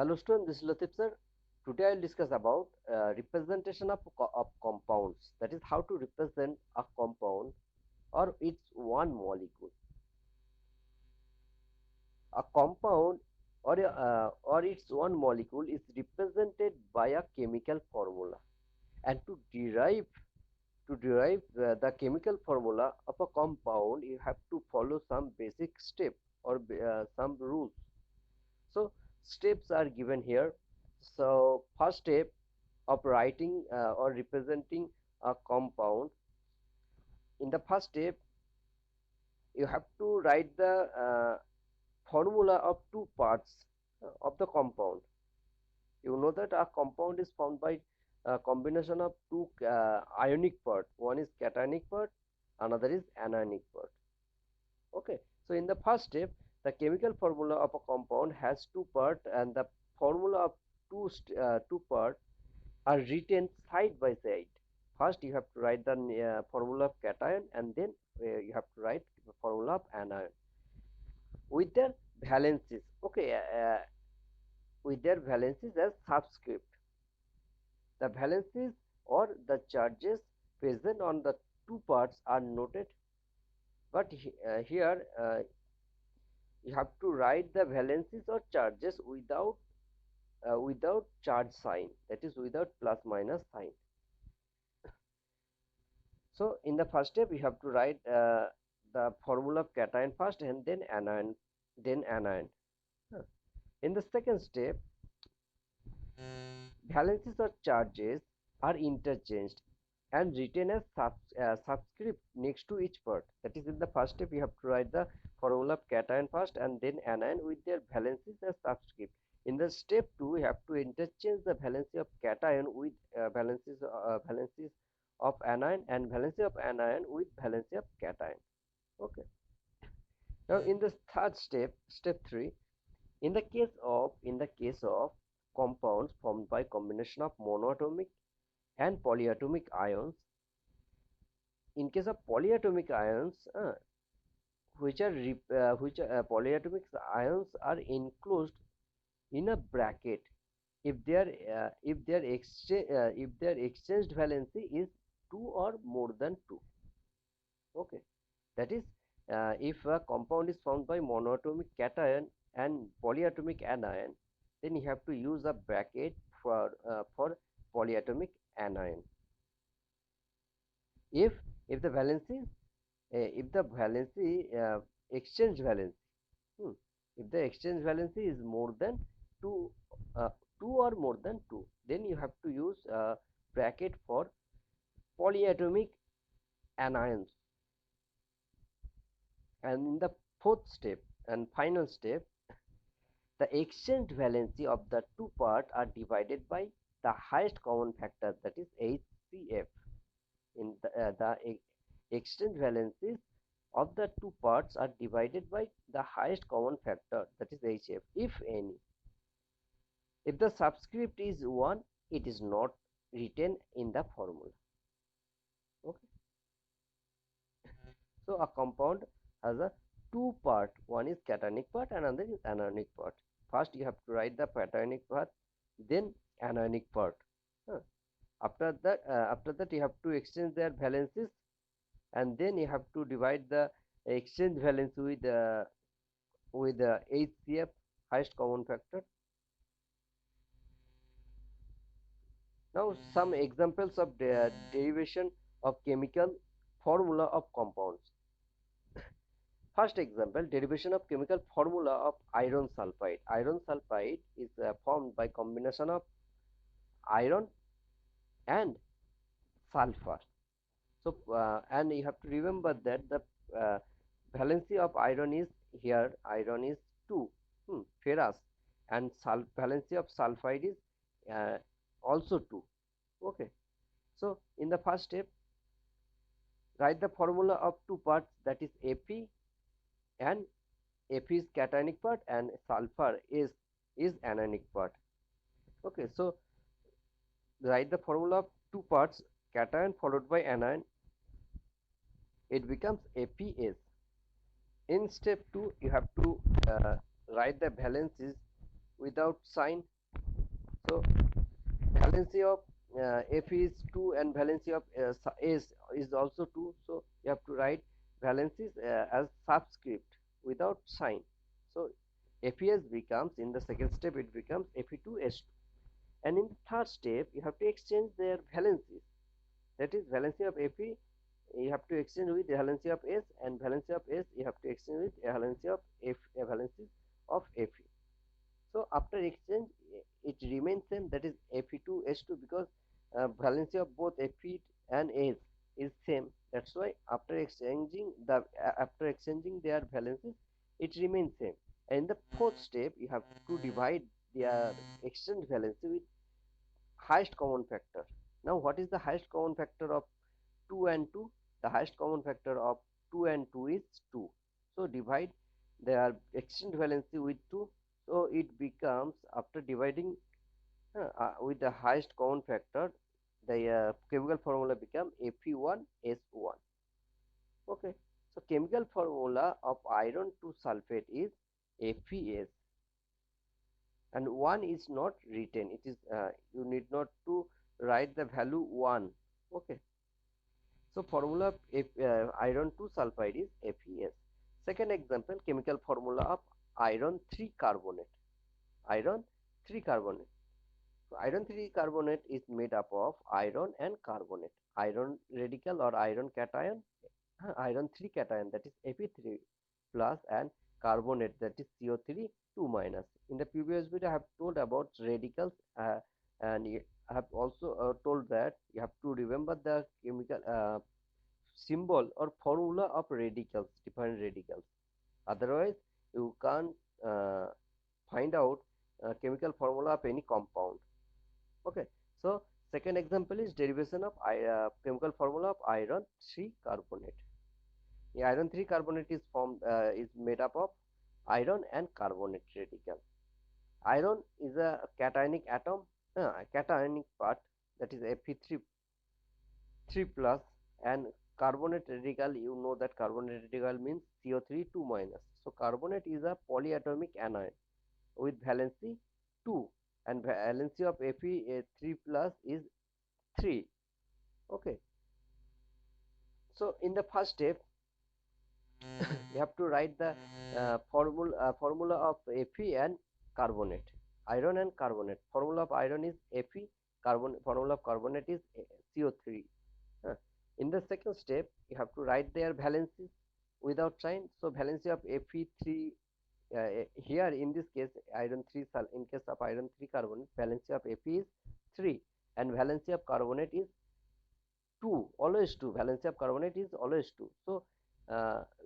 Hello student, this is Latif sir. Today I will discuss about representation of compounds. That is how to represent a compound or its one molecule. A compound or its one molecule is represented by a chemical formula. And to derive the chemical formula of a compound, you have to follow some basic step or some rules. So steps are given here. So first step of writing or representing a compound. In the first step, you have to write the formula of two parts of the compound. You know that a compound is formed by a combination of two ionic part. One is cationic part, another is anionic part. Okay, so in the first step, the chemical formula of a compound has two part, and the formula of two part are written side by side. First, you have to write the formula of cation, and then you have to write the formula of anion with their valences. Okay, with their valences as subscript. The valences or the charges present on the two parts are noted, but here you have to write the valences or charges without charge sign. That is without plus minus sign. So in the first step, you have to write the formula of cation first and then anion, Huh. In the second step, valences or charges are interchanged and written as subscript next to each part. That is, in the first step, you have to write the formula of cation first and then anion with their valences as subscript. In the step 2, you have to interchange the valency of cation with valencies of anion and valency of anion with valency of cation. Okay. Now in the third step, step 3, in the case of compounds formed by combination of monoatomic and polyatomic ions, in case of polyatomic ions, polyatomic ions are enclosed in a bracket if their exchanged valency is 2 or more than 2. Okay, that is, if a compound is formed by monoatomic cation and polyatomic anion, then you have to use a bracket for polyatomic anion. if if the valency if the valency exchange valency hmm, if the exchange valency is more than 2 uh, 2 or more than 2, then you have to use a bracket for polyatomic anions. And in the fourth step and final step, the exchange valency of the two parts are divided by the highest common factor, that is HCF. In the exchange valencies of the two parts are divided by the highest common factor, that is HF, if any. If the subscript is 1, it is not written in the formula. Okay. So a compound has a two part. One is cationic part, another is anionic part. First you have to write the cationic part, then anionic part. Huh. After that you have to exchange their valences, and then you have to divide the exchange valence with the HCF, highest common factor. Now some examples of the derivation of chemical formula of compounds. First example, derivation of chemical formula of iron sulfide. Iron sulfide is formed by combination of iron and sulfur. So and you have to remember that the uh, valency of iron is here. Iron is 2, ferrous, and valency of sulfide is uh, also 2. Okay. So in the first step, write the formula of two parts, that is Fe, and Fe is cationic part and sulfur is anionic part. Okay, so write the formula of two parts, cation followed by anion, it becomes FeS. In step 2, you have to write the valencies without sign. So valency of Fe is 2 and valency of S is also 2. So you have to write valencies as subscript without sign. So Fes becomes, in the second step it becomes Fe2S2. And in the third step you have to exchange their valencies. That is valency of Fe you have to exchange with valency of S, and valency of S you have to exchange with valency of valency of Fe. So after exchange it remains same, that is Fe2H2, because valency of both Fe and S is same. That's why after exchanging their valencies it remains same. And in the fourth step you have to divide their exchange valency with highest common factor. Now what is the highest common factor of 2 and 2? The highest common factor of 2 and 2 is 2. So divide their exchange valency with 2. So it becomes, after dividing with the highest common factor, the chemical formula become Fe1S1. Okay. So chemical formula of iron 2 sulfate is FeS, and 1 is not written. It is you need not to write the value 1. Okay. So formula of iron 2 sulfide is FeS. Second example, chemical formula of iron 3 carbonate. Iron 3 carbonate. So iron 3 carbonate is made up of iron and carbonate. Iron radical or iron cation, iron 3 cation, that is Fe3 plus, and carbonate, that is CO3 2 minus. In the previous video I have told about radicals, and I have also told that you have to remember the chemical symbol or formula of radicals, different radicals. Otherwise you can't find out chemical formula of any compound. Okay. So second example is derivation of chemical formula of iron 3 carbonate. The iron 3 carbonate is made up of iron and carbonate radical. Iron is a cationic atom, cationic part, that is Fe3 3 plus, and carbonate radical, you know that carbonate radical means CO3 2 minus. So carbonate is a polyatomic anion with valency 2, and valency of Fe3 plus is 3. Okay. So in the first step you have to write the formula of Fe and carbonate, iron and carbonate. Formula of iron is Fe, formula of carbonate is CO3. In the second step you have to write their valencies without sign. So valency of Fe3, here in this case iron 3 in case of iron 3 carbonate, valency of Fe is 3 and valency of carbonate is 2, always 2. Valency of carbonate is always 2. So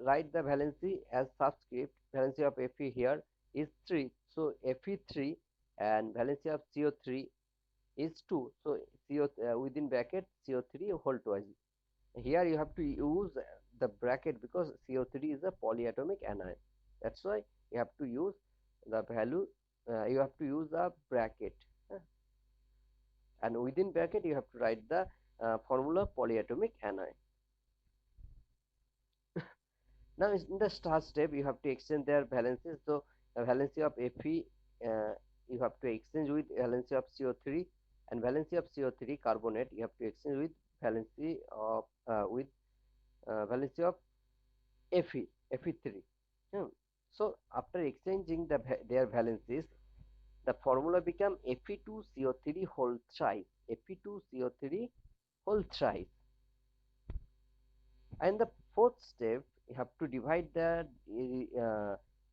write the valency as subscript. Valency of Fe here is 3. So Fe3 and valency of CO3 is 2. So CO within bracket CO3 whole twice. Here you have to use the bracket because CO3 is a polyatomic anion. That's why you have to use the value. You have to use a bracket, and within bracket you have to write the formula polyatomic anion. Now in the start step you have to exchange their valencies. So the valency of Fe you have to exchange with valency of CO3, and valency of CO3 carbonate you have to exchange with valency of valency of Fe3. So after exchanging their valencies, the formula become Fe2CO3 whole thrice. Fe2CO3 whole thrice. And the fourth step you have to divide the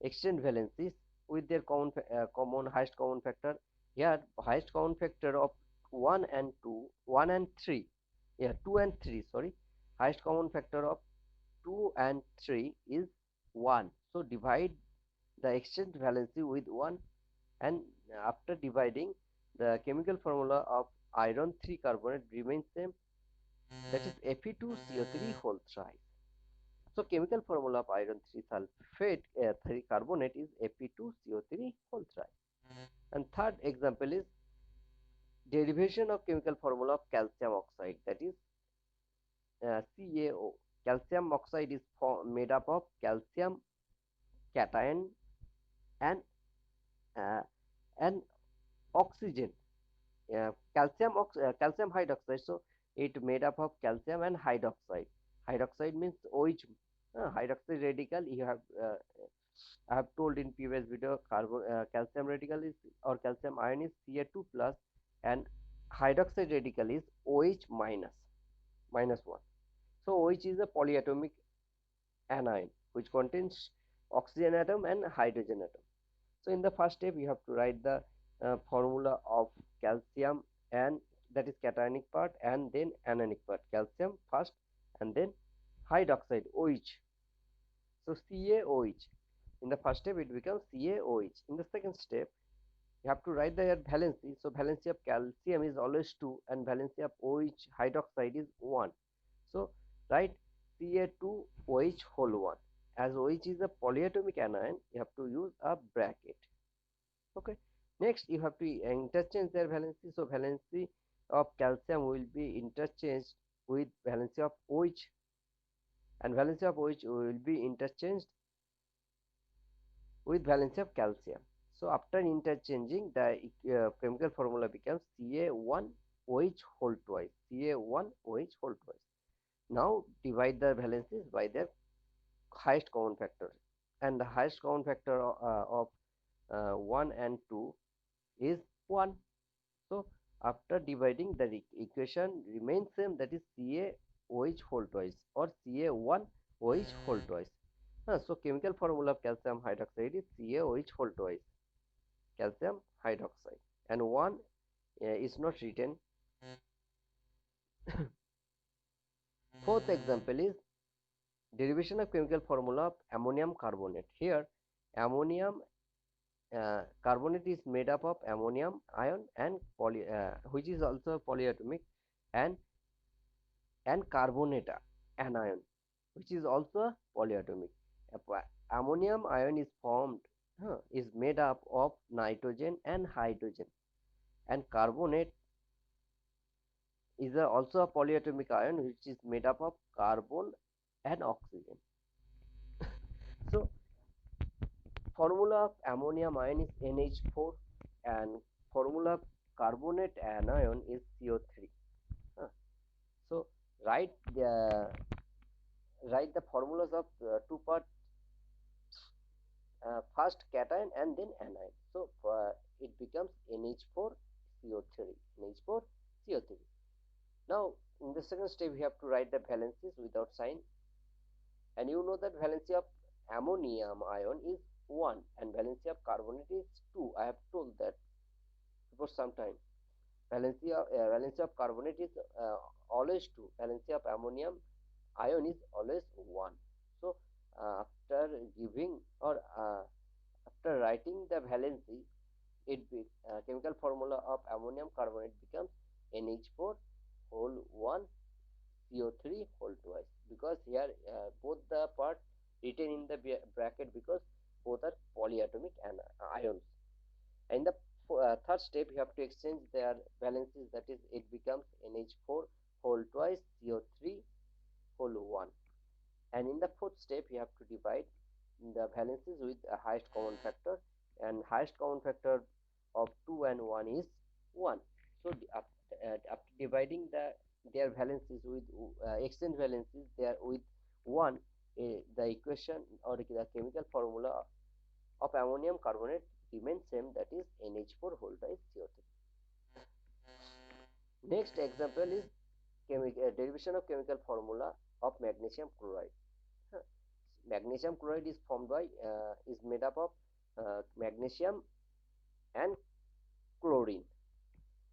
exchange valencies with their common highest common factor. Here highest common factor of 1 and 3, 2 and 3, sorry, highest common factor of 2 and 3 is 1. So divide the exchange valency with 1, and after dividing the chemical formula of iron 3 carbonate remains same, that is Fe2CO3 whole thrice. So chemical formula of iron 3 sulfate 3 carbonate is Fe2CO3 whole thrice. And third example is derivation of chemical formula of calcium oxide, that is CaO. Calcium oxide is made up of calcium cation and and oxygen, calcium hydroxide. So it made up of calcium and hydroxide. Hydroxide means OH. Hydroxide radical you have I have told in previous video, calcium radical is or calcium ion is Ca2 plus, and hydroxide radical is OH minus 1. So OH is a polyatomic anion which contains oxygen atom and hydrogen atom. So in the first step you have to write the formula of calcium, and that is cationic part, and then anionic part. Calcium first and then hydroxide OH. So CaOH. In the first step it becomes CaOH. In the second step you have to write the valency. So valency of calcium is always 2 and valency of OH hydroxide is 1. So write Ca2OH whole 1. As OH is a polyatomic anion, you have to use a bracket. Okay. Next you have to interchange their valency. So valency of calcium will be interchanged with valency of OH, and valency of OH will be interchanged with valency of calcium. So after interchanging, the chemical formula becomes Ca1OH whole twice. Ca1OH whole twice. Now divide the valencies by their highest common factor, and the highest common factor of 1 and 2 is 1. So after dividing, the equation remains same, that is CaOH whole twice or Ca1OH whole twice. So chemical formula of calcium hydroxide is CaOH whole twice, calcium hydroxide, and 1 is not written. Fourth example is derivation of chemical formula of ammonium carbonate. Here ammonium carbonate is made up of ammonium ion and which is also polyatomic, and carbonate anion which is also polyatomic. Ammonium ion is formed is made up of nitrogen and hydrogen, and carbonate is also a polyatomic ion which is made up of carbon and oxygen. So formula of ammonium ion is NH4, and formula of carbonate anion is CO3. So write the formulas of two parts, first cation and then anion. So it becomes NH4CO3, NH4CO3. Now in the second step we have to write the valencies without sign, and you know that valency of ammonium ion is 1 and valency of carbonate is 2. I have told that for some time. Valency of carbonate is always 2. Valency of ammonium ion is always 1. So after giving or after writing the valency, chemical formula of ammonium carbonate becomes NH4 whole 1 CO3 whole twice, because here both the part written in the bracket because both are polyatomic ions. And the third step you have to exchange their valencies, that is it becomes NH4 whole twice CO3 whole 1. And in the fourth step you have to divide the valencies with a highest common factor, and highest common factor of 2 and 1 is 1. So after dividing their valencies with exchange valencies there with 1, the equation or the chemical formula of ammonium carbonate remains same, that is NH4 whole twice CO3. Next example is derivation of chemical formula of magnesium chloride. Magnesium chloride is formed by is made up of magnesium and chlorine.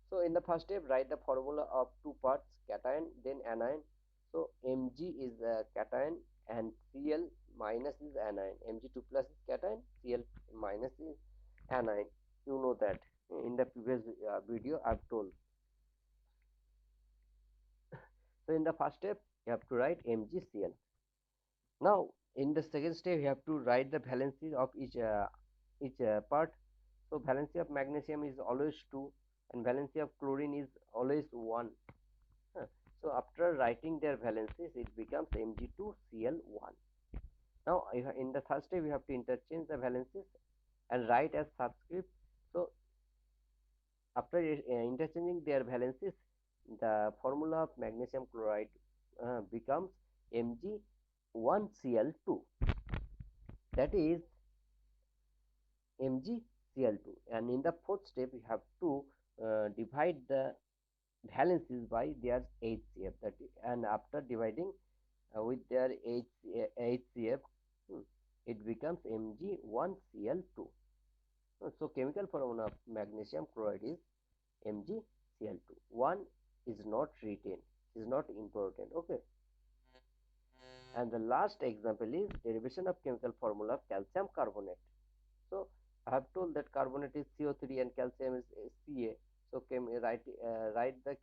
So in the first step write the formula of two parts, cation then anion. So Mg is cation and Cl minus is anion. Mg2 plus is cation, Cl minus is anion. You know that in the previous video I've told. So in the first step you have to write MgCl. Now in the second step you have to write the valency of each part. So valency of magnesium is always 2 and valency of chlorine is always 1. So after writing their valencies it becomes Mg2Cl1. Now in the third step we have to interchange the valencies and write as subscript. So after interchanging their valencies, the formula of magnesium chloride becomes Mg1Cl2, that is MgCl2. And in the fourth step, we have to divide the valencies by their HCF. And after dividing with their HCF, hmm, it becomes Mg1Cl2. So chemical formula of magnesium chloride is MgCl2. One is not written, is not important. Okay. And the last example is derivation of chemical formula of calcium carbonate. So I have told that carbonate is CO3 and calcium is Ca. So write the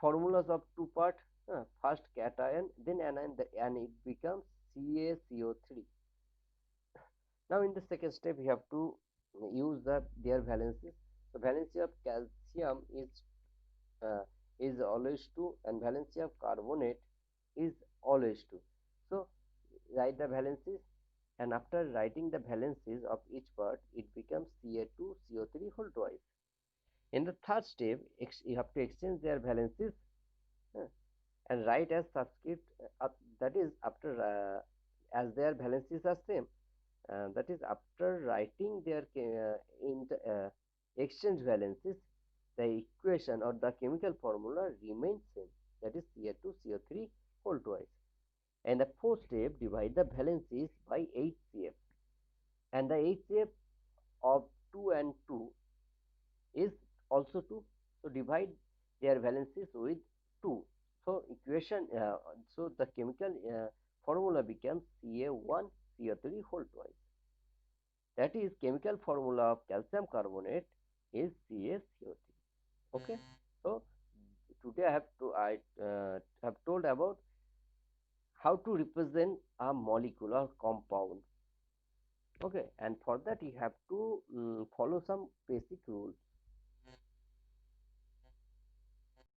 formulas of two part. First cation, then anion, and it becomes CaCO3. Now in the second step, we have to use their valencies. So valency of calcium uh, is always 2, and valency of carbonate is always 2. So write the valencies, and after writing the valencies of each part, it becomes Ca2CO3 whole twice. In the third step, you have to exchange their valencies uh, and write as subscript, that is after as their valencies are same, that is after writing their exchange valencies, the equation or the chemical formula remains same, that is Ca2CO3 whole twice. And the fourth step, divide the valencies by HCF, and the HCF of 2 and 2 is also 2, so divide their valencies with 2. So equation so the chemical formula becomes Ca1CO3 whole twice, that is chemical formula of calcium carbonate is CaCO3. Okay. So today I have told about how to represent a molecular compound. Okay, and for that you have to follow some basic rules.